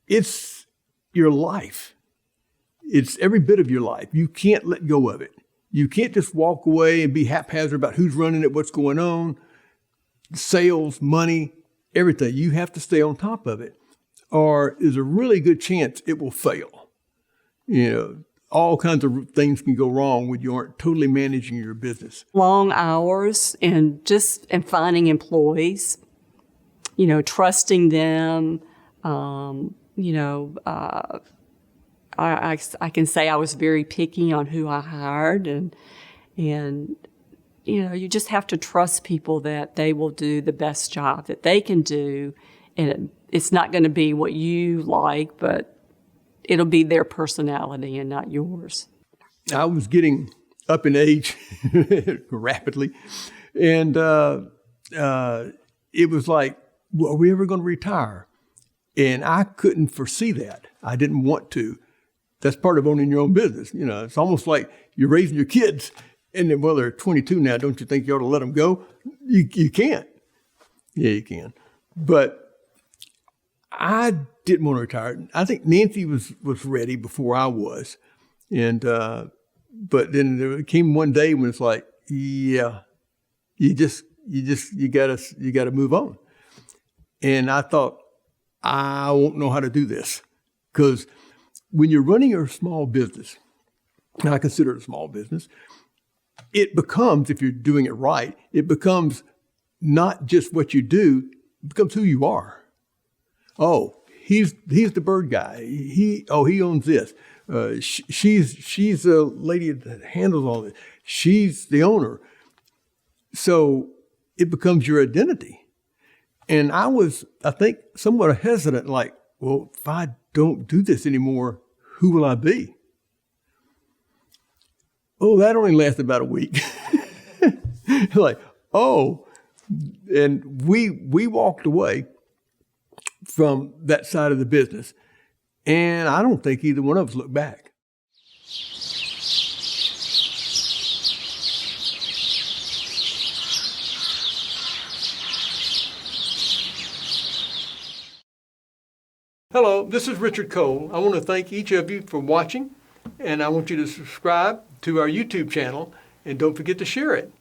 it's your life. It's every bit of your life. You can't let go of it. You can't just walk away and be haphazard about who's running it, what's going on, sales, money, everything. You have to stay on top of it, or there's a really good chance it will fail. All kinds of things can go wrong when you aren't totally managing your business. Long hours and finding employees, trusting them. I can say I was very picky on who I hired, and you just have to trust people that they will do the best job that they can do, and it's not going to be what you like, but it'll be their personality and not yours. I was getting up in age rapidly, and it was like, well, are we ever going to retire? And I couldn't foresee that. I didn't want to. That's part of owning your own business. It's almost like you're raising your kids, and then, well, they're 22 now. Don't you think you ought to let them go? You can't. Yeah, you can. But I didn't want to retire. I think Nancy was ready before I was, and but then there came one day when it's like, yeah, you gotta move on. And I thought, I won't know how to do this, because when you're running a small business, and I consider it a small business, it becomes, if you're doing it right, it becomes not just what you do, it becomes who you are. Oh, he's the bird guy. He owns this. She's the lady that handles all this. She's the owner. So it becomes your identity. And I was, I think, somewhat hesitant, like, well, if I don't do this anymore, who will I be? Oh, that only lasted about a week. Like, oh, and we walked away from that side of the business. And I don't think either one of us looked back. Hello, this is Richard Cole. I want to thank each of you for watching, and I want you to subscribe to our YouTube channel, and don't forget to share it.